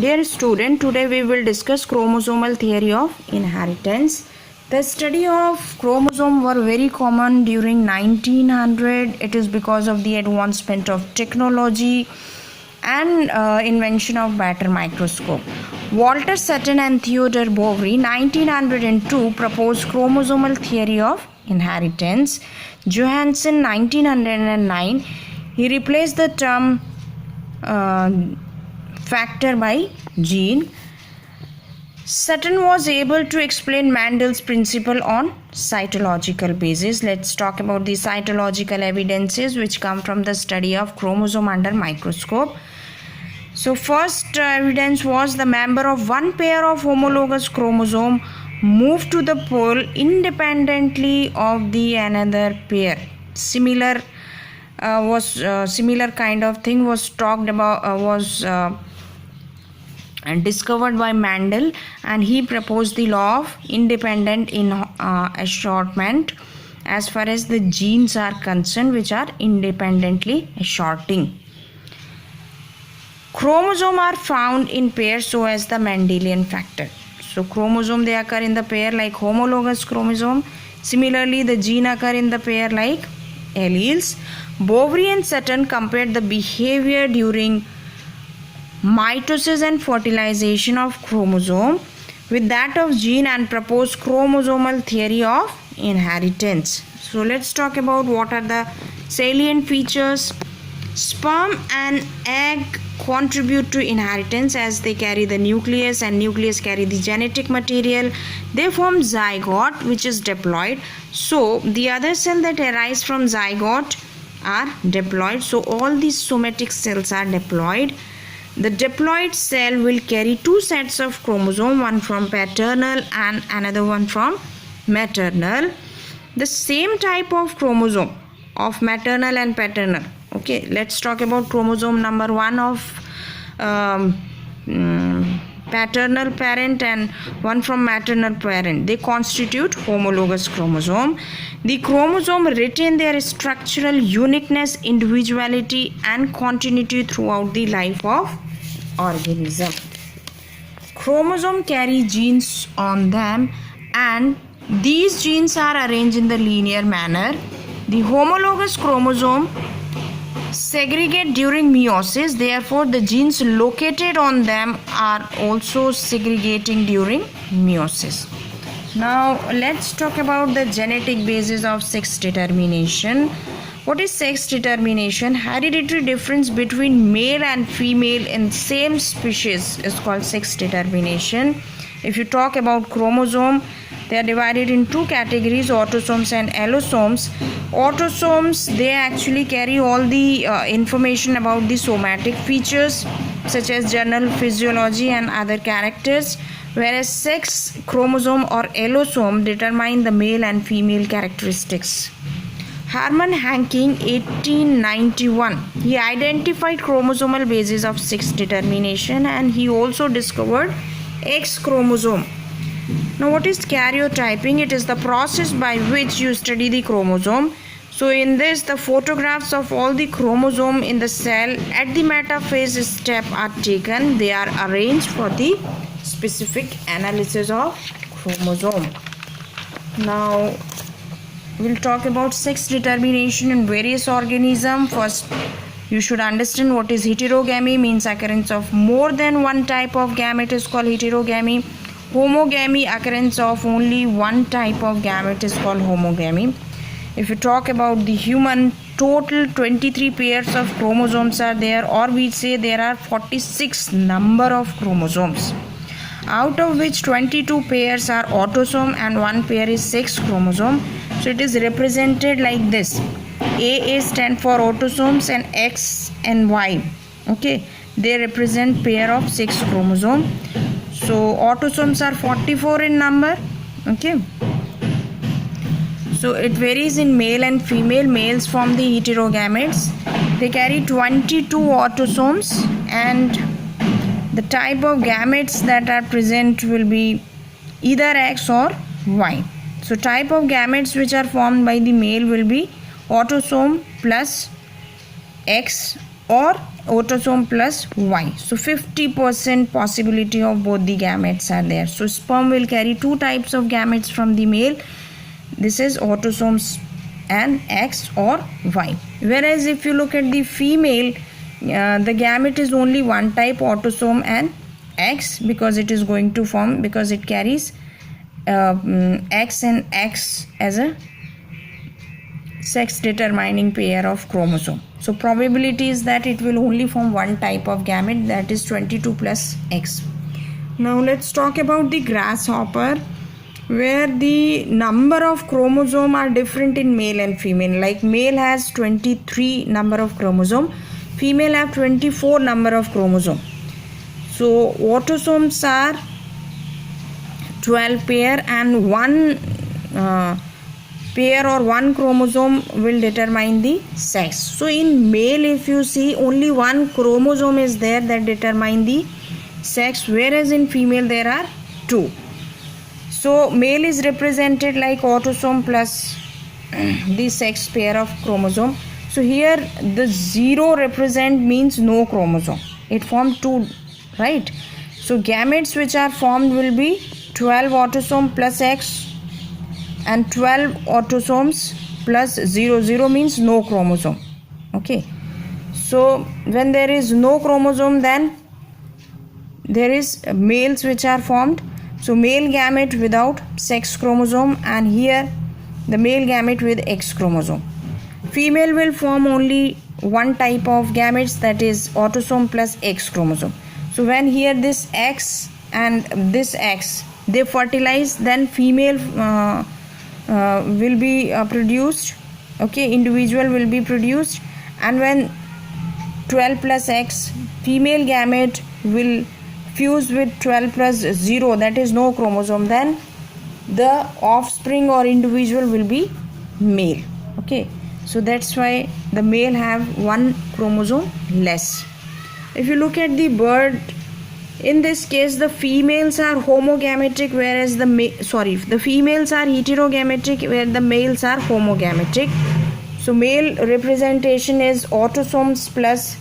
Dear student, today we will discuss chromosomal theory of inheritance. The study of chromosome were very common during 1900. It is because of the advancement of technology and invention of better microscope. Walter Sutton and Theodore Boveri 1902 proposed chromosomal theory of inheritance. Johansen 1909 he replaced the term factor by gene. Sutton was able to explain Mendel's principle on cytological basis. Let's talk about the cytological evidences which come from the study of chromosome under microscope. So first evidence was the member of one pair of homologous chromosome moved to the pole independently of the another pair. Similar kind of thing was talked about and discovered by Mendel, and he proposed the law of independent assortment as far as the genes are concerned, which are independently assorting. Chromosomes are found in pairs so as the Mendelian factor. So chromosome they occur in the pair like homologous chromosome. Similarly, the gene occur in the pair like alleles. Boveri and Sutton compared the behavior during mitosis and fertilization of chromosome with that of gene and proposed chromosomal theory of inheritance. So let's talk about what are the salient features. Sperm and egg contribute to inheritance as they carry the nucleus and nucleus carry the genetic material. They form zygote which is diploid. So the other cell that arise from zygote are diploid. So all these somatic cells are diploid. The diploid cell will carry two sets of chromosome, one from paternal and another one from maternal. The same type of chromosome of maternal and paternal. Okay, let's talk about chromosome number 1 of paternal parent and one from maternal parent. They constitute homologous chromosome. The chromosome retain their structural uniqueness, individuality and continuity throughout the life of organism. Chromosome carry genes on them and these genes are arranged in the linear manner. The homologous chromosome segregate during meiosis, therefore the genes located on them are also segregating during meiosis. Now let's talk about the genetic basis of sex determination. What is sex determination? Hereditary difference between male and female in same species is called sex determination. If you talk about chromosome, they are divided in two categories, autosomes and allosomes. Autosomes, they actually carry all the information about the somatic features such as general physiology and other characters, whereas sex chromosome or allosome determine the male and female characteristics. Hermann Hanking 1891 he identified chromosomal basis of sex determination and he also discovered X chromosome. Now what is karyotyping? It is the process by which you study the chromosome. So in this the photographs of all the chromosome in the cell at the metaphase step are taken. They are arranged for the specific analysis of chromosome. Now we'll talk about sex determination in various organisms. First, you should understand what is heterogamy, means occurrence of more than one type of gamete is called heterogamy. Homogamy, occurrence of only one type of gamete is called homogamy. If you talk about the human, total 23 pairs of chromosomes are there, or we say there are 46 number of chromosomes, out of which 22 pairs are autosome and one pair is sex chromosome. So it is represented like this. A stand for autosomes and X and Y. Okay, they represent pair of sex chromosome. So autosomes are 44 in number. Okay, so it varies in male and female. Males form the heterogametes. They carry 22 autosomes and the type of gametes that are present will be either X or Y. So type of gametes which are formed by the male will be autosome plus X or autosome plus Y. So 50% possibility of both the gametes are there. So sperm will carry two types of gametes from the male. This is autosomes and X or Y. Whereas if you look at the female, the gamete is only one type, autosome and X, because it is going to form, because it carries X and X as a sex determining pair of chromosome. So probability is that it will only form one type of gamete, that is 22 plus X. Now let's talk about the grasshopper, where the number of chromosome are different in male and female. Like male has 23 number of chromosome, female have 24 number of chromosome. So autosomes are 12 pair, and one pair or one chromosome will determine the sex. So in male, if you see, only one chromosome is there that determine the sex, whereas in female there are two. So male is represented like autosome plus the sex pair of chromosome. So here the 0 represent means no chromosome, it formed 2, right? So gametes which are formed will be 12 autosome plus X and 12 autosomes plus 0 means no chromosome. Okay, so when there is no chromosome, then there is males which are formed. So male gamete without sex chromosome, and here the male gamete with X chromosome. Female will form only one type of gametes, that is autosome plus X chromosome. So when here this X and this X they fertilize, then female will be produced. Okay, individual will be produced, and when 12 plus X, female gamete will fuse with 12 plus 0, that is no chromosome, then the offspring or individual will be male. Okay, so that's why the male have one chromosome less. If you look at the bird, in this case the females are homogametic, whereas the females are heterogametic, where the males are homogametic. So male representation is autosomes plus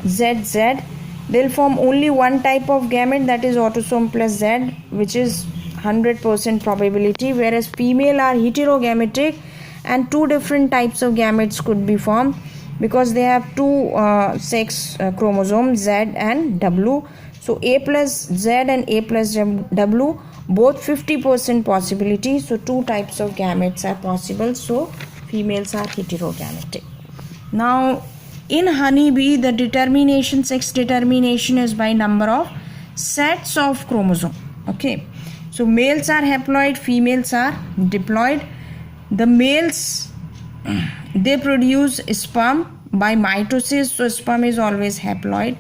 ZZ. They'll form only one type of gamete, that is autosome plus Z, which is 100% probability, whereas female are heterogametic and two different types of gametes could be formed because they have two sex chromosomes, Z and W. So A plus Z and A plus W, both 50% possibility. So two types of gametes are possible. So females are heterogametic. Now in honeybee, the determination, sex determination is by number of sets of chromosome. Okay, so males are haploid, females are diploid. The males, they produce sperm by mitosis, so sperm is always haploid.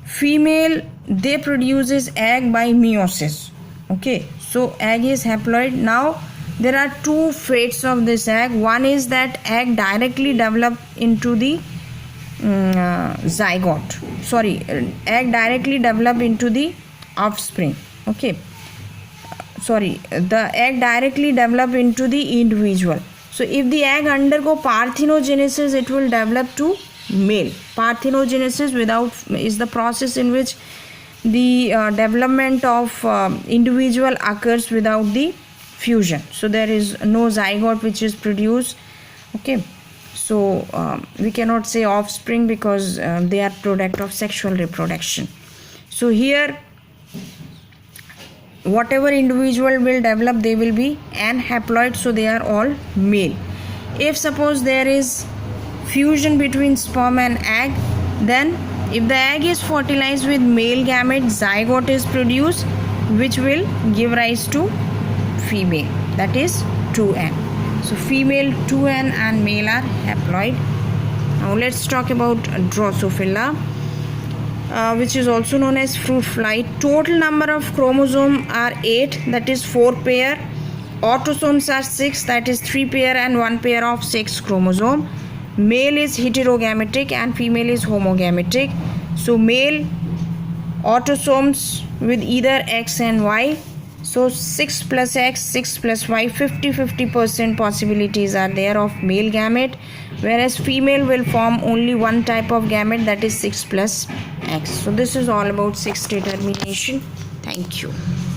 Female, they produces egg by meiosis. Okay, so egg is haploid. Now there are two fates of this egg. One is that egg directly develop into the egg directly develop into the offspring. Okay, the egg directly develop into the individual. So if the egg undergo parthenogenesis, it will develop to male. Parthenogenesis is the process in which the development of individual occurs without the fusion. So there is no zygote which is produced. Okay, so we cannot say offspring because they are product of sexual reproduction. So here whatever individual will develop, they will be anhaploid, so they are all male. If suppose there is fusion between sperm and egg, then if the egg is fertilized with male gamete, zygote is produced which will give rise to female, that is 2n. So female 2n and male are haploid. Now let's talk about Drosophila, which is also known as fruit fly. Total number of chromosome are 8, that is 4 pair. Autosomes are 6, that is 3 pair and 1 pair of sex chromosome. Male is heterogametic and female is homogametic. So male autosomes with either X and Y. So 6 plus X, 6 plus Y, 50% possibilities are there of male gamete, whereas female will form only one type of gamete, that is 6 plus X. So this is all about sex determination. Thank you.